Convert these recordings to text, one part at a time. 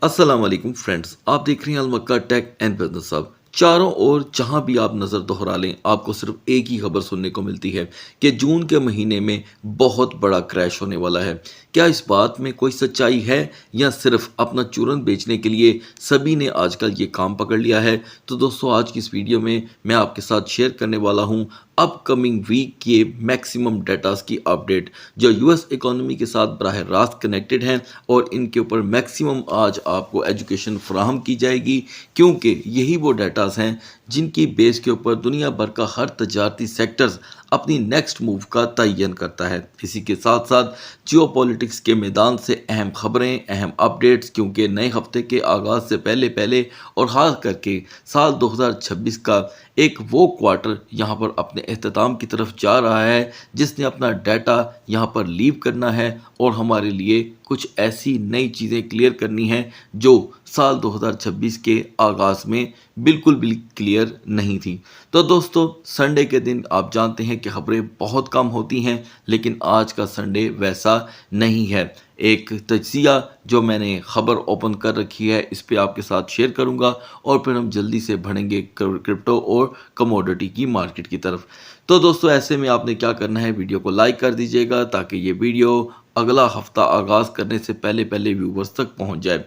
अस्सलाम वालेकुम फ्रेंड्स, आप देख रहे हैं अलमक्का टेक एंड बिजनेस हब। चारों ओर जहां भी आप नज़र दोहरा लें, आपको सिर्फ एक ही खबर सुनने को मिलती है कि जून के महीने में बहुत बड़ा क्रैश होने वाला है। क्या इस बात में कोई सच्चाई है या सिर्फ अपना चूरन बेचने के लिए सभी ने आजकल ये काम पकड़ लिया है? तो दोस्तों, आज की इस वीडियो में मैं आपके साथ शेयर करने वाला हूं अपकमिंग वीक के मैक्सिमम डेटास की अपडेट, जो यूएस इकोनॉमी के साथ बराह रास्त कनेक्टेड हैं और इनके ऊपर मैक्सिमम आज आपको एजुकेशन फराहम की जाएगी, क्योंकि यही वो डेटास हैं जिनकी बेस के ऊपर दुनिया भर का हर तजारती सेक्टर्स अपनी नेक्स्ट मूव का तयन करता है। इसी के साथ साथ जियोपॉलिटिक्स के मैदान से अहम खबरें, अहम अपडेट्स, क्योंकि नए हफ्ते के आगाज़ से पहले पहले और ख़ास करके साल 2026 का एक वो क्वार्टर यहाँ पर अपने अख्ताम की तरफ जा रहा है जिसने अपना डाटा यहाँ पर लीव करना है और हमारे लिए कुछ ऐसी नई चीज़ें क्लियर करनी हैं जो साल 2026 के आगाज़ में बिल्कुल भी क्लियर नहीं थी। तो दोस्तों, संडे के दिन आप जानते हैं कि खबरें बहुत कम होती हैं, लेकिन आज का संडे वैसा नहीं है। एक तजिया जो मैंने खबर ओपन कर रखी है, इस पे आपके साथ शेयर करूंगा और फिर हम जल्दी से बढ़ेंगे क्रिप्टो और कमोडिटी की मार्केट की तरफ। तो दोस्तों, ऐसे में आपने क्या करना है, वीडियो को लाइक कर दीजिएगा ताकि ये वीडियो अगला हफ्ता आगाज़ करने से पहले पहले व्यूवर्स तक पहुंच जाए।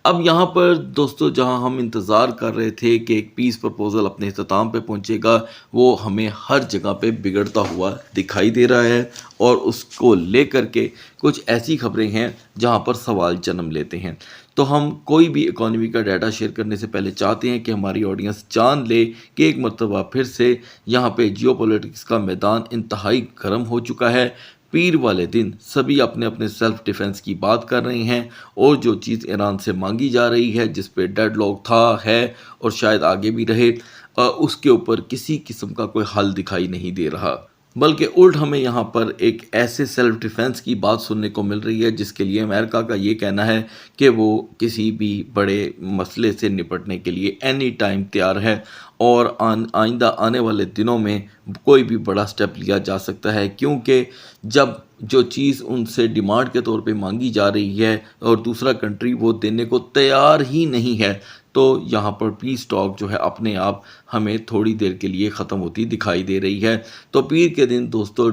अब यहाँ पर दोस्तों, जहाँ हम इंतज़ार कर रहे थे कि एक पीस प्रपोज़ल अपने अख्ताम पे पहुँचेगा, वो हमें हर जगह पे बिगड़ता हुआ दिखाई दे रहा है और उसको लेकर के कुछ ऐसी खबरें हैं जहाँ पर सवाल जन्म लेते हैं। तो हम कोई भी इकोनॉमी का डाटा शेयर करने से पहले चाहते हैं कि हमारी ऑडियंस जान ले कि एक मरतबा फिर से यहाँ पे जियोपॉलिटिक्स का मैदान इंतहाई गर्म हो चुका है। पीर वाले दिन सभी अपने अपने सेल्फ डिफेंस की बात कर रहे हैं और जो चीज़ ईरान से मांगी जा रही है, जिस पे डेडलॉक था, है और शायद आगे भी रहे, उसके ऊपर किसी किस्म का कोई हल दिखाई नहीं दे रहा। बल्कि उल्ट हमें यहाँ पर एक ऐसे सेल्फ डिफेंस की बात सुनने को मिल रही है जिसके लिए अमेरिका का ये कहना है कि वो किसी भी बड़े मसले से निपटने के लिए एनी टाइम तैयार है और आइंदा आने वाले दिनों में कोई भी बड़ा स्टेप लिया जा सकता है, क्योंकि जब जो चीज़ उनसे डिमांड के तौर पे मांगी जा रही है और दूसरा कंट्री वो देने को तैयार ही नहीं है, तो यहाँ पर पीस टॉक जो है अपने आप हमें थोड़ी देर के लिए ख़त्म होती दिखाई दे रही है। तो पीर के दिन दोस्तों,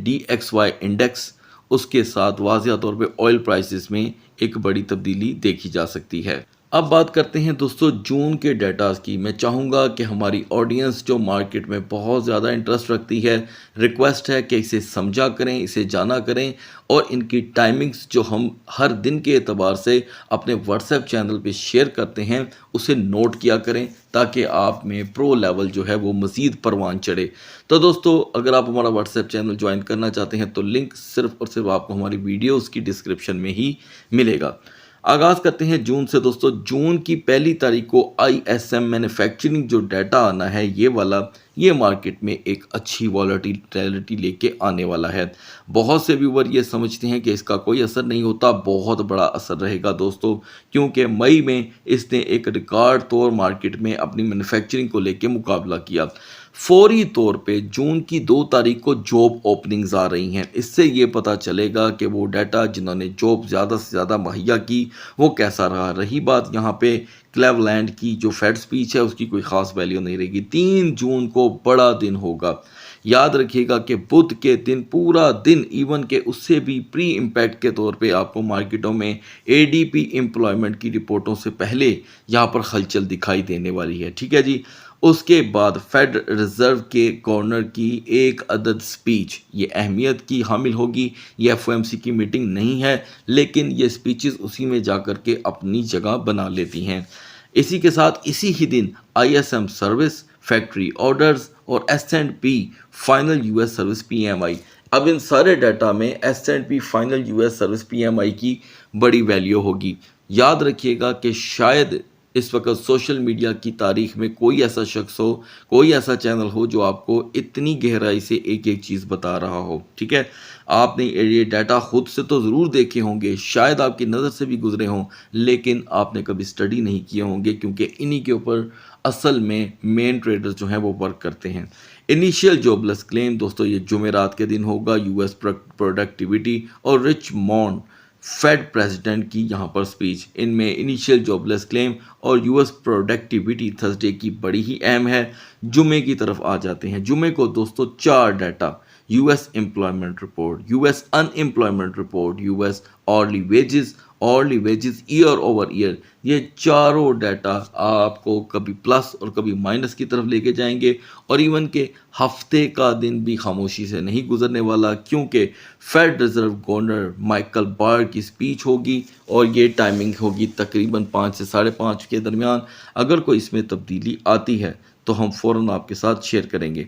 DXY इंडेक्स, उसके साथ वाज़िया तौर पे ऑयल प्राइसेस में एक बड़ी तब्दीली देखी जा सकती है। अब बात करते हैं दोस्तों जून के डेटास की। मैं चाहूँगा कि हमारी ऑडियंस जो मार्केट में बहुत ज़्यादा इंटरेस्ट रखती है, रिक्वेस्ट है कि इसे समझा करें, इसे जाना करें और इनकी टाइमिंग्स जो हम हर दिन के एतबार से अपने व्हाट्सएप चैनल पे शेयर करते हैं, उसे नोट किया करें ताकि आप में प्रो लेवल जो है वो मज़ीद परवान चढ़े। तो दोस्तों, अगर आप हमारा व्हाट्सएप चैनल ज्वाइन करना चाहते हैं तो लिंक सिर्फ और सिर्फ आपको हमारी वीडियोज़ की डिस्क्रिप्शन में ही मिलेगा। आगाज़ करते हैं जून से दोस्तों। जून की पहली तारीख को ISM मैन्युफैक्चरिंग जो डाटा आना है, ये वाला, ये मार्केट में एक अच्छी वॉलेटिलिटी लेके आने वाला है। बहुत से व्यूवर ये समझते हैं कि इसका कोई असर नहीं होता, बहुत बड़ा असर रहेगा दोस्तों, क्योंकि मई में इसने एक रिकॉर्ड तौर मार्केट में अपनी मैन्युफैक्चरिंग को लेके मुकाबला किया। फौरी तौर पे जून की 2 तारीख को जॉब ओपनिंग्स आ रही हैं। इससे ये पता चलेगा कि वो डाटा जिन्होंने जॉब ज़्यादा से ज़्यादा मुहैया की वो कैसा रहा। रही बात यहाँ पे क्लेवलैंड की जो फेड स्पीच है, उसकी कोई ख़ास वैल्यू नहीं रहेगी। 3 जून को बड़ा दिन होगा। याद रखिएगा कि बुध के दिन पूरा दिन, इवन के उससे भी प्री इम्पैक्ट के तौर पे आपको मार्केटों में ADP एम्प्लॉयमेंट की रिपोर्टों से पहले यहाँ पर हलचल दिखाई देने वाली है। ठीक है जी। उसके बाद फेड रिज़र्व के गवर्नर की एक अदद स्पीच, ये अहमियत की हामिल होगी। ये FOMC की मीटिंग नहीं है, लेकिन ये स्पीचेस उसी में जाकर के अपनी जगह बना लेती हैं। इसी के साथ इसी ही दिन ISM सर्विस, फैक्ट्री ऑर्डर्स और S&P final US service PMI। अब इन सारे डाटा में S&P final US service PMI की बड़ी वैल्यू होगी। याद रखिएगा कि शायद इस वक्त सोशल मीडिया की तारीख में कोई ऐसा शख्स हो, कोई ऐसा चैनल हो जो आपको इतनी गहराई से एक एक चीज़ बता रहा हो। ठीक है, आपने ये डाटा खुद से तो ज़रूर देखे होंगे, शायद आपकी नज़र से भी गुजरे हों, लेकिन आपने कभी स्टडी नहीं किए होंगे, क्योंकि इन्हीं के ऊपर असल में मेन ट्रेडर्स जो हैं वो वर्क करते हैं। इनिशियल जॉबलेस क्लेम दोस्तों, ये जुमेरात के दिन होगा। US प्रोडक्टिविटी और रिचमॉन्ड फेड प्रेसिडेंट की यहाँ पर स्पीच, इनमें इनिशियल जॉबलेस क्लेम और यूएस प्रोडक्टिविटी थर्सडे की बड़ी ही अहम है। जुमे की तरफ आ जाते हैं। जुमे को दोस्तों चार data, US employment report, US unemployment report, US hourly wages year over year, ये चारों डाटा आपको कभी प्लस और कभी माइनस की तरफ लेके जाएंगे। और इवन के हफ्ते का दिन भी खामोशी से नहीं गुजरने वाला, क्योंकि फेड रिजर्व गवर्नर माइकल बार की स्पीच होगी और ये टाइमिंग होगी तकरीबन 5 से 5:30 के दरमियान। अगर कोई इसमें तब्दीली आती है तो हम फ़ौरन आपके साथ शेयर करेंगे।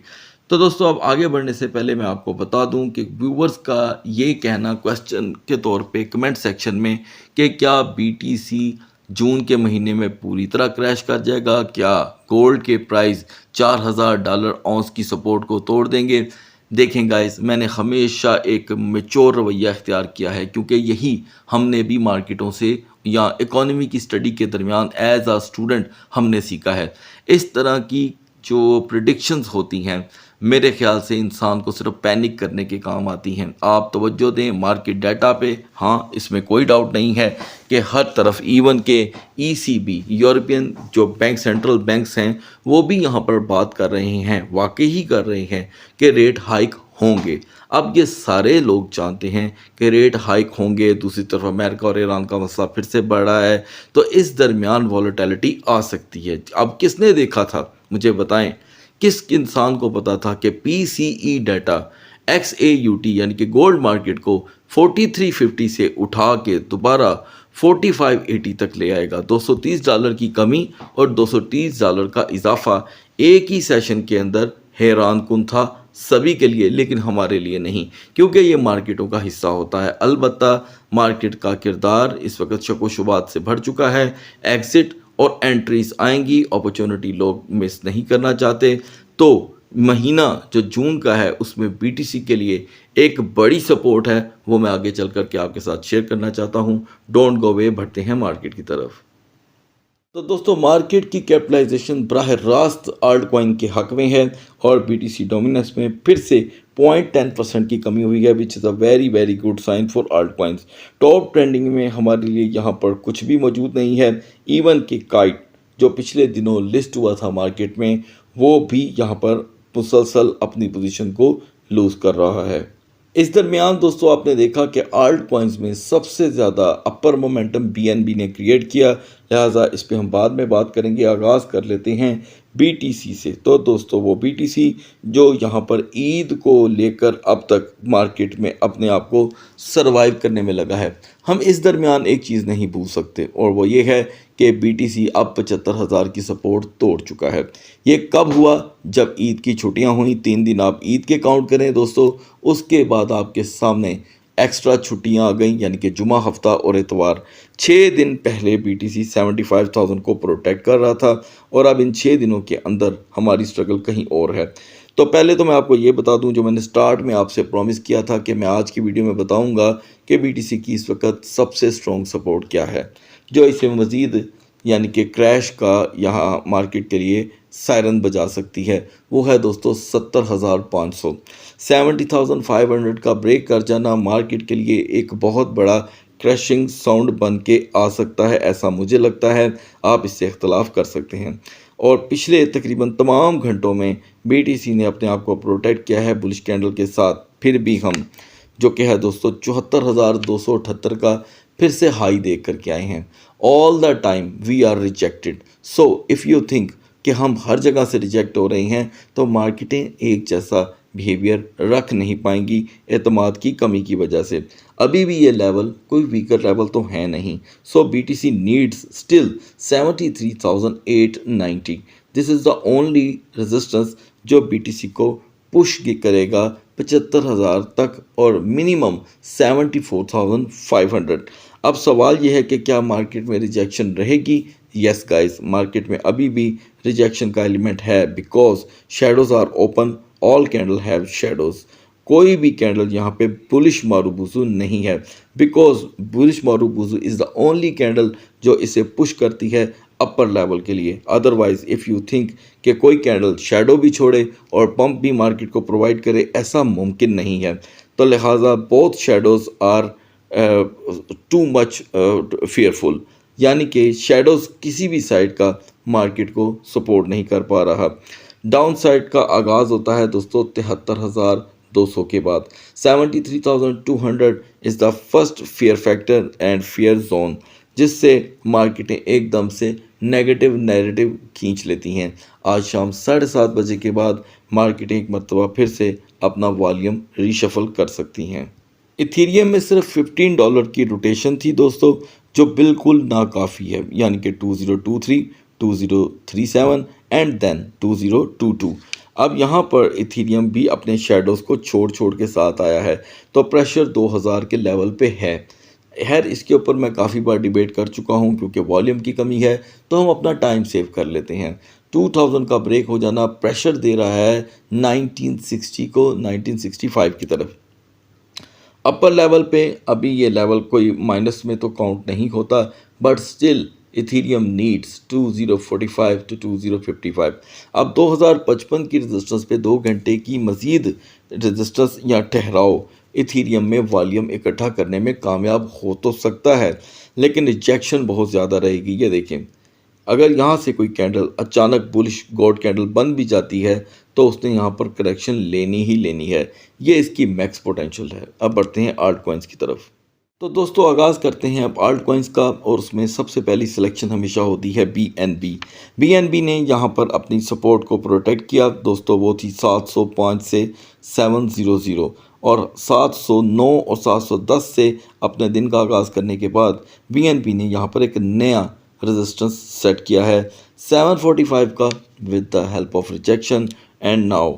तो दोस्तों, अब आगे बढ़ने से पहले मैं आपको बता दूं कि व्यूवर्स का ये कहना क्वेश्चन के तौर पे कमेंट सेक्शन में कि क्या बीटीसी जून के महीने में पूरी तरह क्रैश कर जाएगा, क्या गोल्ड के प्राइस $4,000 औंस की सपोर्ट को तोड़ देंगे। देखें गाइस, मैंने हमेशा एक मेच्योर रवैया इख्तियार किया है, क्योंकि यही हमने भी मार्केटों से या इकोनॉमी की स्टडी के दरमियान एज आ स्टूडेंट हमने सीखा है। इस तरह की जो प्रिडिक्शंस होती हैं, मेरे ख्याल से इंसान को सिर्फ पैनिक करने के काम आती हैं। आप तवज्जो दें मार्केट डाटा पे। हाँ, इसमें कोई डाउट नहीं है कि हर तरफ इवन के ईसीबी, यूरोपियन जो बैंक, सेंट्रल बैंक्स हैं, वो भी यहाँ पर बात कर रहे हैं, वाकई ही कर रहे हैं कि रेट हाइक होंगे। अब ये सारे लोग जानते हैं कि रेट हाइक होंगे। दूसरी तरफ अमेरिका और ईरान का मसला फिर से बढ़ रहा है, तो इस दरमियान वॉलेटिलिटी आ सकती है। अब किसने देखा था, मुझे बताएं, किस इंसान को पता था कि पीसीई डाटा XAUT यानी कि गोल्ड मार्केट को 4350 से उठा के दोबारा 4580 तक ले आएगा। $230 की कमी और $230 का इजाफा एक ही सेशन के अंदर हैरान कुन था सभी के लिए, लेकिन हमारे लिए नहीं, क्योंकि ये मार्केटों का हिस्सा होता है। अलबत्ता मार्केट का किरदार इस वक्त शक व शुबात से भर चुका है। एग्जिट और एंट्रीज आएंगी, अपॉर्चुनिटी लोग मिस नहीं करना चाहते। तो महीना जो जून का है उसमें बीटीसी के लिए एक बड़ी सपोर्ट है, वो मैं आगे चल कर के आपके साथ शेयर करना चाहता हूँ। डोंट गो अवे, बढ़ते हैं मार्केट की तरफ। तो दोस्तों, मार्केट की कैपिटलाइजेशन बराह रास्त आल्ट कॉइन के हक में है और बीटीसी डोमिनेंस में फिर से 0.10% की कमी हुई है, which is a very very good sign for altcoins. Top trending में हमारे लिए यहाँ पर कुछ भी मौजूद नहीं है। इवन कि काइट जो पिछले दिनों लिस्ट हुआ था मार्केट में, वो भी यहाँ पर मुसलसल अपनी पोजीशन को लूज़ कर रहा है। इस दरमियान दोस्तों, आपने देखा कि आल्ट कॉइन्स में सबसे ज़्यादा अपर मोमेंटम बीएनबी ने क्रिएट किया, लिहाजा इस पे हम बाद में बात करेंगे। आगाज़ कर लेते हैं बीटीसी से। तो दोस्तों, वो बीटीसी जो यहाँ पर ईद को लेकर अब तक मार्केट में अपने आप को सरवाइव करने में लगा है। हम इस दरमियान एक चीज़ नहीं भूल सकते, और वो ये है कि बीटीसी अब 75,000 की सपोर्ट तोड़ चुका है। ये कब हुआ? जब ईद की छुट्टियां हुई। 3 दिन आप ईद के काउंट करें दोस्तों, उसके बाद आपके सामने एक्स्ट्रा छुट्टियां आ गई, यानी कि जुमा, हफ्ता और इतवार। 6 दिन पहले बीटीसी 75,000 को प्रोटेक्ट कर रहा था, और अब इन 6 दिनों के अंदर हमारी स्ट्रगल कहीं और है। तो पहले तो मैं आपको ये बता दूं, जो मैंने स्टार्ट में आपसे प्रॉमिस किया था कि मैं आज की वीडियो में बताऊंगा कि बीटीसी की इस वक्त सबसे स्ट्रॉन्ग सपोर्ट क्या है, जो इसे मज़ीद यानी कि क्रैश का यहाँ मार्केट के लिए सायरन बजा सकती है। वो है दोस्तों 70,500। 70,500 का ब्रेक कर जाना मार्केट के लिए एक बहुत बड़ा क्रैशिंग साउंड बन के आ सकता है, ऐसा मुझे लगता है। आप इससे इख्तलाफ कर सकते हैं। और पिछले तकरीबन तमाम घंटों में बीटीसी ने अपने आप को प्रोटेक्ट किया है बुलिश कैंडल के साथ। फिर भी हम जो कि है दोस्तों 74,278 का फिर से हाई देख कर के आए हैं। All the time we are rejected. So if you think कि हम हर जगह से रिजेक्ट हो रहे हैं, तो मार्केटें एक जैसा बिहेवियर रख नहीं पाएंगी एतमाद की कमी की वजह से। अभी भी ये लेवल कोई वीकर लेवल तो है नहीं। So BTC needs still 73,890। This is the only resistance जो बीटीसी को पुश करेगा 75,000 तक और मिनिमम 74,500। अब सवाल यह है कि क्या मार्केट में रिजेक्शन रहेगी? यस गाइस, मार्केट में अभी भी रिजेक्शन का एलिमेंट है, because shadows are open, all candle have shadows. कोई भी कैंडल यहाँ पे बुलिश मारूबुजू नहीं है, because bullish marubozu is the only candle जो इसे पुश करती है अपर लेवल के लिए। अदरवाइज इफ़ यू थिंक कि कोई कैंडल शेडो भी छोड़े और पंप भी मार्केट को प्रोवाइड करे, ऐसा मुमकिन नहीं है। तो लिहाजा both shadows are too much fearful, यानी कि शेडोज किसी भी साइड का मार्केट को सपोर्ट नहीं कर पा रहा। डाउन साइड का आगाज़ होता है दोस्तों 73,200 के बाद। 73,200 is the first fair factor and fair zone, जिससे मार्केटें एकदम से नेगेटिव नैरेटिव खींच लेती हैं। आज शाम 7:30 बजे के बाद मार्केटें एक मरतबा फिर से अपना वॉल्यूम रीशफल कर सकती हैं। इथीरियम में सिर्फ $15 की रोटेशन थी दोस्तों, जो बिल्कुल नाकाफ़ी है, यानी कि 2023, 2037 एंड देन 2022। अब यहाँ पर इथीरियम भी अपने शेडोज़ को छोड़ छोड़ के साथ आया है, तो प्रेशर 2000 के लेवल पे है। खैर इसके ऊपर मैं काफ़ी बार डिबेट कर चुका हूँ, क्योंकि वॉल्यूम की कमी है तो हम अपना टाइम सेव कर लेते हैं। 2000 का ब्रेक हो जाना प्रेशर दे रहा है 1960 को 1965 की तरफ। अपर लेवल पे अभी ये लेवल कोई माइनस में तो काउंट नहीं होता, but still Ethereum needs 2045 to 2055। अब 2055 की रेजिस्टेंस पे 2 घंटे की मज़ीद रेजिस्टेंस या ठहराव इथीरियम में वॉल्यूम इकट्ठा करने में कामयाब हो तो सकता है, लेकिन रिजेक्शन बहुत ज़्यादा रहेगी। ये देखें, अगर यहाँ से कोई कैंडल अचानक बुलिश गॉड कैंडल बन भी जाती है तो उसने यहाँ पर करेक्शन लेनी ही लेनी है। ये इसकी मैक्स पोटेंशियल है। अब बढ़ते हैं आल्ट कॉइन्स की तरफ। तो दोस्तों आगाज़ करते हैं अब आल्ट कॉइन्स का, और उसमें सबसे पहली सिलेक्शन हमेशा होती है BNB। BNB ने यहाँ पर अपनी सपोर्ट को प्रोटेक्ट किया दोस्तों, वो थी 705 से 700, और 709 और 710 से अपने दिन का आगाज़ करने के बाद BNB ने यहाँ पर एक नया रेजिस्टेंस सेट किया है 745 का with the help of rejection. And now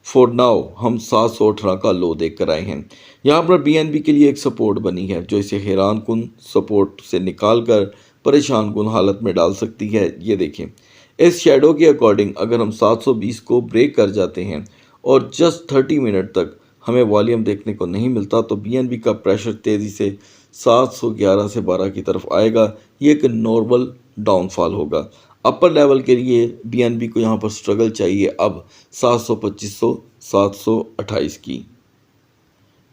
for now हम 718 का लो देख कर आए हैं। यहाँ पर BNB के लिए एक सपोर्ट बनी है जो इसे हैरान कुन सपोर्ट से निकाल कर परेशान कुन हालत में डाल सकती है। ये देखें, इस शेडो के अकॉर्डिंग अगर हम 720 को ब्रेक कर जाते हैं और जस्ट 30 मिनट तक हमें वॉल्यूम देखने को नहीं मिलता, तो BNB का प्रेशर तेज़ी से 711 से 12 की तरफ आएगा। ये एक नॉर्मल डाउनफॉल होगा। अपर लेवल के लिए BNB को यहाँ पर स्ट्रगल चाहिए अब 725 728 की।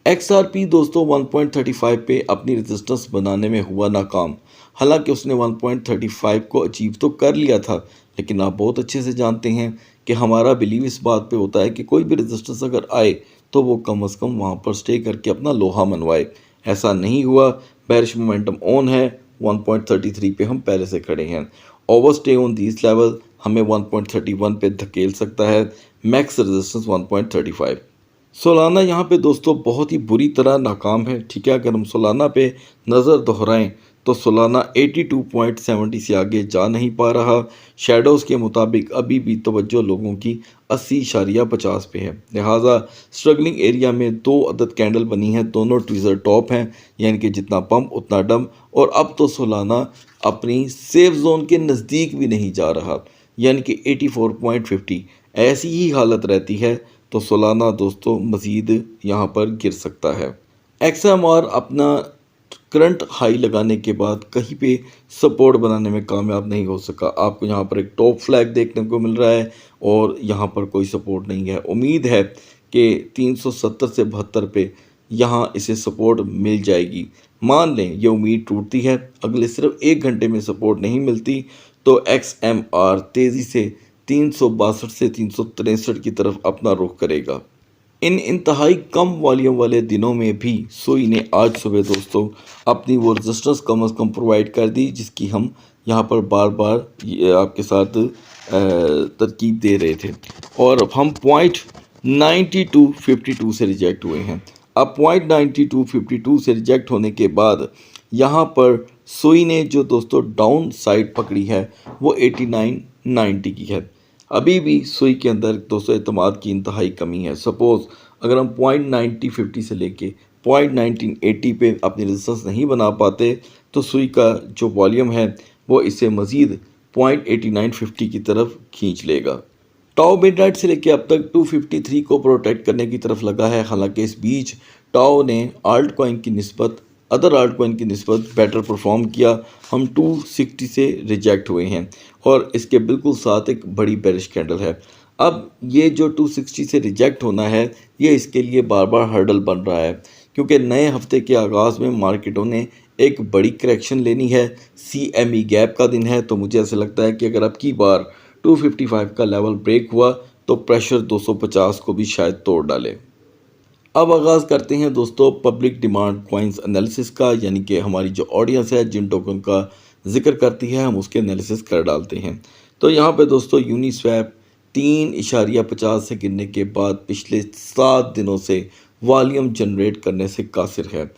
XRP दोस्तों 1.35 पे अपनी रेजिस्टेंस बनाने में हुआ नाकाम। हालांकि उसने 1.35 को अचीव तो कर लिया था, लेकिन आप बहुत अच्छे से जानते हैं कि हमारा बिलीव इस बात पे होता है कि कोई भी रेजिस्टेंस अगर आए तो वो कम से कम वहाँ पर स्टे करके अपना लोहा मनवाए। ऐसा नहीं हुआ, बेरिश मोमेंटम ऑन है। 1.33 पे हम पहले से खड़े हैं। Over stay on this level हमें 1.31 पे धकेल सकता है। Max resistance 1.35। सोलाना यहाँ पे दोस्तों बहुत ही बुरी तरह नाकाम है। ठीक है, अगर हम सोलाना पे नज़र दोहराएं तो सोलाना 82.70 से आगे जा नहीं पा रहा। शेडोज़ के मुताबिक अभी भी तवज्जो लोगों की 80.50 पे है। लिहाजा स्ट्रगलिंग एरिया में 2 अदद कैंडल बनी हैं, दोनों ट्विज़र टॉप हैं, यानी कि जितना पम्प उतना डम। और अब तो सोलाना अपनी सेफ जोन के नज़दीक भी नहीं जा रहा, यानी कि 84.50। ऐसी ही हालत रहती है तो सोलाना दोस्तों मज़ीद यहाँ पर गिर सकता है। XMR अपना करंट हाई लगाने के बाद कहीं पे सपोर्ट बनाने में कामयाब नहीं हो सका। आपको यहाँ पर एक टॉप फ्लैग देखने को मिल रहा है और यहाँ पर कोई सपोर्ट नहीं है। उम्मीद है कि 370 से 72 पे यहाँ इसे सपोर्ट मिल जाएगी। मान लें ये उम्मीद टूटती है, अगले सिर्फ 1 घंटे में सपोर्ट नहीं मिलती, तो XMR तेज़ी से 362 से 363 की तरफ अपना रुख करेगा। इन इंतहाई कम वॉल्यूम वाले दिनों में भी सुई ने आज सुबह दोस्तों अपनी वो रेजिस्टेंस कम अज़ कम प्रोवाइड कर दी, जिसकी हम यहाँ पर बार बार आपके साथ तरकीब दे रहे थे, और हम पॉइंट 9252 से रिजेक्ट हुए हैं। अब पॉइंट 9252 से रिजेक्ट होने के बाद यहाँ पर सुई ने जो दोस्तों डाउन साइड पकड़ी है वो 8990 की है। अभी भी सुई के अंदर दोस्तों एतमाद की इंतहाई कमी है। सपोज़ अगर हम पॉइंट 9050 से लेके पॉइंट 1980 पे अपनी रेजिस्टेंस नहीं बना पाते तो सुई का जो वॉल्यूम है वो इसे मज़ीद पॉइंट 8950 की तरफ खींच लेगा। टाओ मिडनाइट से लेके अब तक 253 को प्रोटेक्ट करने की तरफ लगा है। हालांकि इस बीच टाओ ने आल्ट कॉइन की निस्बत अदर आल्ट कॉइन की निस्बत बेटर परफॉर्म किया। हम 260 से रिजेक्ट हुए हैं और इसके बिल्कुल साथ एक बड़ी बेरिश कैंडल है। अब ये जो 260 से रिजेक्ट होना है ये इसके लिए बार बार हर्डल बन रहा है, क्योंकि नए हफ्ते के आगाज़ में मार्केटों ने एक बड़ी करेक्शन लेनी है। CME गैप का दिन है, तो मुझे ऐसा लगता है कि अगर अब की बार 255 का लेवल ब्रेक हुआ तो प्रेशर 250 को भी शायद तोड़ डाले। अब आगाज़ करते हैं दोस्तों पब्लिक डिमांड कॉइन्स एनालिसिस का, यानी कि हमारी जो ऑडियंस है जिन टोकन का जिक्र करती है हम उसके एनालिसिस कर डालते हैं। तो यहाँ पे दोस्तों यूनिस्वैप 3.50 से गिरने के बाद पिछले 7 दिनों से वॉल्यूम जनरेट करने से कासिर है।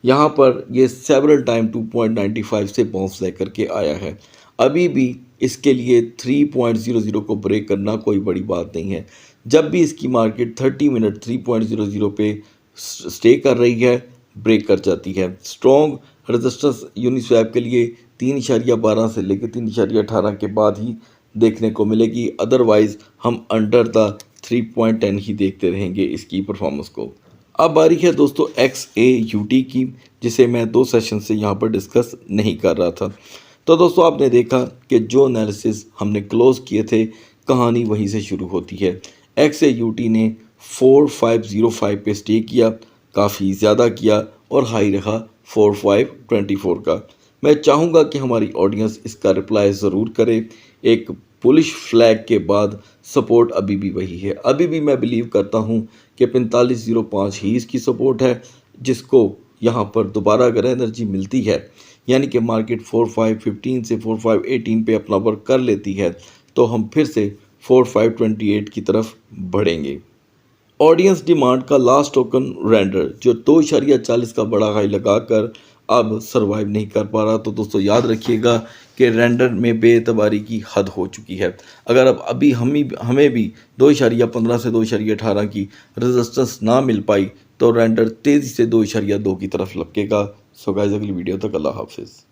यहाँ पर ये सेवरल टाइम 2.95 से बाउंस लेकर के आया है। अभी भी इसके लिए 3.00 को ब्रेक करना कोई बड़ी बात नहीं है। जब भी इसकी मार्केट 30 मिनट 3.00 पे स्टे कर रही है, ब्रेक कर जाती है। स्ट्रॉन्ग रेजिस्टेंस यूनिस्वैप के लिए 3.12 से लेकर 3.18 के बाद ही देखने को मिलेगी, अदरवाइज हम अंडर द 3.10 ही देखते रहेंगे इसकी परफॉर्मेंस को। अब बारी है दोस्तों XAUT की, जिसे मैं 2 सेशन से यहाँ पर डिस्कस नहीं कर रहा था। तो दोस्तों आपने देखा कि जो एनालिसिस हमने क्लोज किए थे कहानी वहीं से शुरू होती है। XAUT ने 4505 पे स्टे किया, काफ़ी ज़्यादा किया और हाई रहा 4524 का। मैं चाहूँगा कि हमारी ऑडियंस इसका रिप्लाई ज़रूर करे। एक बुलिश फ्लैग के बाद सपोर्ट अभी भी वही है। अभी भी मैं बिलीव करता हूँ कि 4505 ही इसकी सपोर्ट है, जिसको यहाँ पर दोबारा अगर एनर्जी मिलती है, यानी कि मार्केट 4515 से 4518 पे अपना वर्क कर लेती है, तो हम फिर से 4528 की तरफ बढ़ेंगे। ऑडियंस डिमांड का लास्ट टोकन रेंडर जो 2.40 का बड़ा हाई लगाकर अब सरवाइव नहीं कर पा रहा, तो दोस्तों याद रखिएगा कि रेंडर में बेएतबारी की हद हो चुकी है। अगर अब अभी हमें भी 2.15 से 2.18 की रेजिस्टेंस ना मिल पाई तो रेंडर तेज़ी से 2.2 की तरफ लपकेगा। सो गाइस अगली वीडियो तक अल्लाह हाफिज़।